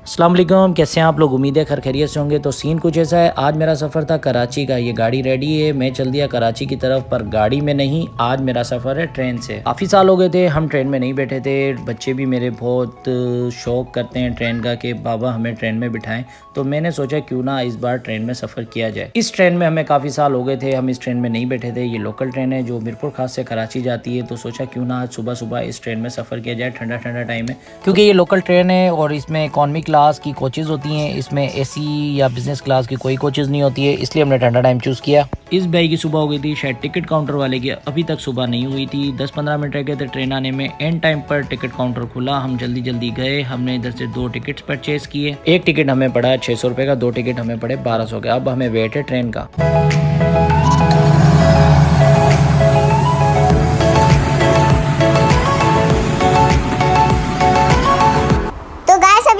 अस्सलाम वालेकुम, कैसे हैं आप लोग। उम्मीद है खैर खैरियत से होंगे। तो सीन कुछ ऐसा है, आज मेरा सफ़र था कराची का। ये गाड़ी रेडी है, मैं चल दिया कराची की तरफ, पर गाड़ी में नहीं, आज मेरा सफ़र है ट्रेन से। काफ़ी साल हो गए थे हम ट्रेन में नहीं बैठे थे। बच्चे भी मेरे बहुत शौक़ करते हैं ट्रेन का कि बाबा हमें ट्रेन में बिठाएं, तो मैंने सोचा क्यों ना इस बार ट्रेन में सफ़र किया जाए। इस ट्रेन में हमें काफ़ी साल हो गए थे, हम इस ट्रेन में नहीं बैठे थे। ये लोकल ट्रेन है जो मीरपुर खास से कराची जाती है, तो सोचा क्यों ना आज सुबह सुबह इस ट्रेन में सफ़र किया जाए। ठंडा ठंडा टाइम है, क्योंकि ये लोकल ट्रेन है और इसमें इकॉनमी क्लास की कोचेज़ होती हैं, इसमें एसी या बिजनेस क्लास की कोई कोचेज़ नहीं होती है, इसलिए हमने ठंडा टाइम चूज़ किया। इस भाई की सुबह हो गई थी, शायद टिकट काउंटर वाले की अभी तक सुबह नहीं हुई थी। 10-15 मिनट रह गए थे ट्रेन आने में। एंड टाइम पर टिकट काउंटर खुला, हम जल्दी जल्दी गए। हमने इधर से 2 टिकट्स परचेज़ किए। एक टिकट हमें पड़ा 600 रुपये का, 2 टिकट हमें पड़े 1200 के। अब हमें वेट है ट्रेन का।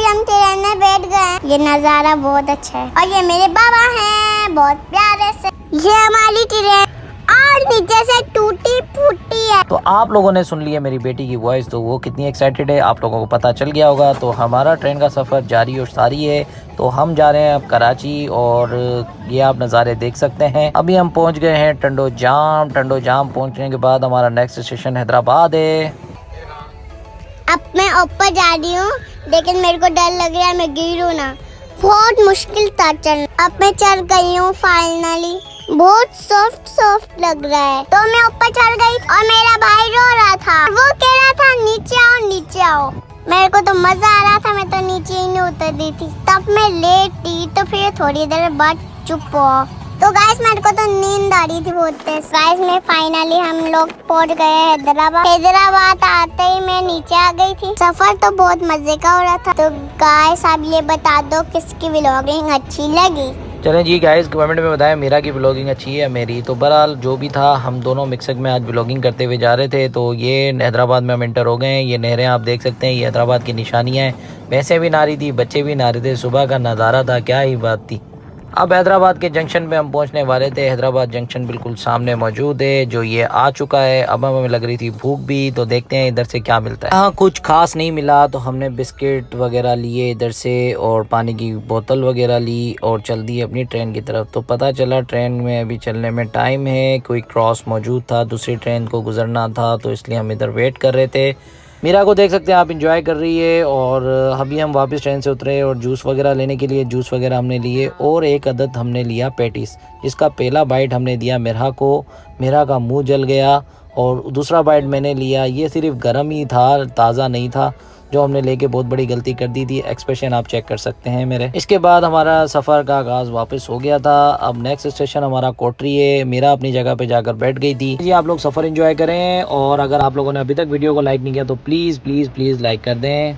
हम ट्रेन में बैठ गए। ये नज़ारा बहुत अच्छा है और ये मेरे बाबा हैं, बहुत प्यारे से। ये हमारी ट्रेन और नीचे से टूटी फूटी है। तो आप लोगों ने सुन लिया मेरी बेटी की वॉइस, तो वो कितनी एक्साइटेड है आप लोगों को पता चल गया होगा। तो हमारा ट्रेन का सफ़र जारी और सारी है। तो हम जा रहे हैं अब कराची और ये आप नज़ारे देख सकते हैं। अभी हम पहुंच गए हैं टंडो जाम। टंडो जाम पहुंचने के बाद हमारा नेक्स्ट स्टेशन हैदराबाद है। अब मैं ऊपर जा रही हूँ, लेकिन मेरे को डर लग रहा है मैं गिरूँ ना। बहुत मुश्किल था चलना। अब मैं चढ़ गई हूँ फाइनली। बहुत सॉफ्ट लग रहा है। तो मैं ऊपर चढ़ गई और मेरा भाई रो रहा था, वो कह रहा था नीचे आओ नीचे आओ। मेरे को तो मजा आ रहा था, मैं तो नीचे ही नहीं उतर रही थी। तब मैं लेटी, तो फिर थोड़ी देर बाद चुप हुआ। तो गाइस मेरे को तो नींद आ रही थी बहुत तेज। गाइस में फाइनली हम लोग पहुंच गए हैदराबाद। हैदराबाद आते ही मैं नीचे आ गई थी। सफर तो बहुत मजे का हो रहा था। तो गाइस आप ये बता दो किसकी व्लॉगिंग अच्छी लगी। चलें जी गाइस, कमेंट में बताएं मेरा की व्लॉगिंग अच्छी है या मेरी। तो बहरहाल जो भी था, हम दोनों मिक्सर में आज व्लॉगिंग करते हुए जा रहे थे। तो ये हैदराबाद में हम इंटर हो गए हैं। ये नहरें आप देख सकते हैं, ये हैदराबाद की निशानियाँ हैं। भैंसें भी नहा रही थी, बच्चे भी नहा रहे थे। सुबह का नज़ारा था, क्या ही बात थी। अब हैदराबाद के जंक्शन पे हम पहुंचने वाले थे। हैदराबाद जंक्शन बिल्कुल सामने मौजूद है, जो ये आ चुका है। अब हमें लग रही थी भूख भी, तो देखते हैं इधर से क्या मिलता है। हाँ, कुछ खास नहीं मिला, तो हमने बिस्किट वगैरह लिए इधर से और पानी की बोतल वगैरह ली और चल दी अपनी ट्रेन की तरफ। तो पता चला ट्रेन में अभी चलने में टाइम है। कोई क्रॉस मौजूद था, दूसरी ट्रेन को गुजरना था, तो इसलिए हम इधर वेट कर रहे थे। मीरा को देख सकते हैं आप, इंजॉय कर रही है। और अभी हम वापस ट्रेन से उतरे और जूस वगैरह लेने के लिए जूस वगैरह हमने लिए और एक अदद हमने लिया पैटीज, जिसका पहला बाइट हमने दिया मिरा को। मिरा का मुंह जल गया और दूसरा बाइट मैंने लिया। ये सिर्फ गर्म ही था, ताज़ा नहीं था, जो हमने लेके बहुत बड़ी गलती कर दी थी। एक्सप्रेशन आप चेक कर सकते हैं मेरे। इसके बाद हमारा सफ़र का आगाज़ वापस हो गया था। अब नेक्स्ट स्टेशन हमारा कोटरी है। मेरा अपनी जगह पे जाकर बैठ गई थी। जी आप लोग सफ़र एंजॉय करें, और अगर आप लोगों ने अभी तक वीडियो को लाइक नहीं किया तो प्लीज़ प्लीज़ प्लीज़ लाइक कर दें।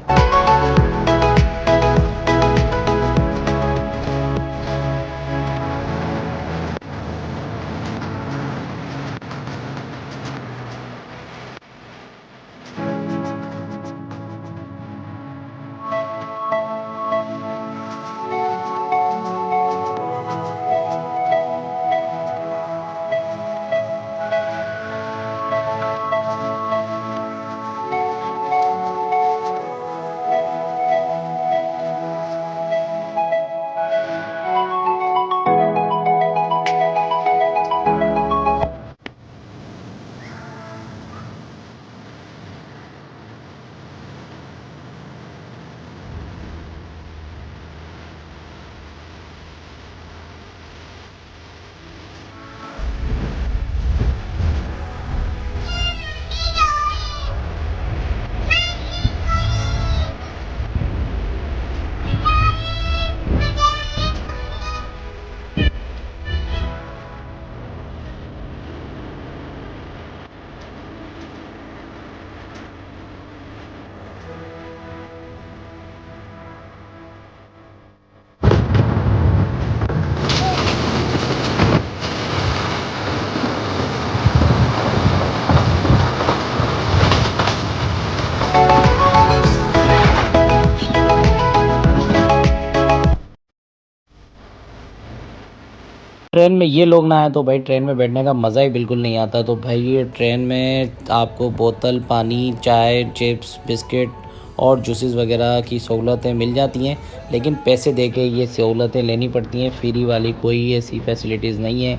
ट्रेन में ये लोग ना आए तो भाई ट्रेन में बैठने का मज़ा ही बिल्कुल नहीं आता। तो भाई ये ट्रेन में आपको बोतल पानी, चाय, चिप्स, बिस्किट और जूसेस वगैरह की सहूलतें मिल जाती हैं, लेकिन पैसे दे के ये सहूलतें लेनी पड़ती हैं। फ्री वाली कोई ऐसी फैसिलिटीज़ नहीं है।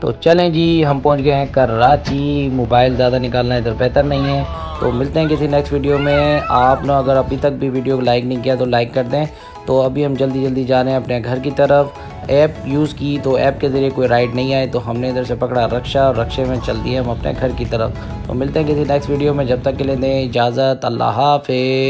तो चलें जी, हम पहुंच गए हैं कराची। मोबाइल ज़्यादा निकालना इधर बेहतर नहीं है। तो मिलते हैं किसी नेक्स्ट वीडियो में। आपने अगर अभी तक भी वीडियो को लाइक नहीं किया तो लाइक कर दें। तो अभी हम जल्दी जल्दी जा रहे हैं अपने घर की तरफ। ऐप यूज़ की तो ऐप के ज़रिए कोई राइड नहीं आए तो हमने इधर से पकड़ा रक्शा और रक्शे में चल दिए हम अपने घर की तरफ। तो मिलते हैं किसी नेक्स्ट वीडियो में। जब तक के लिए दें इजाज़त। अल्लाह हाफ़िज़।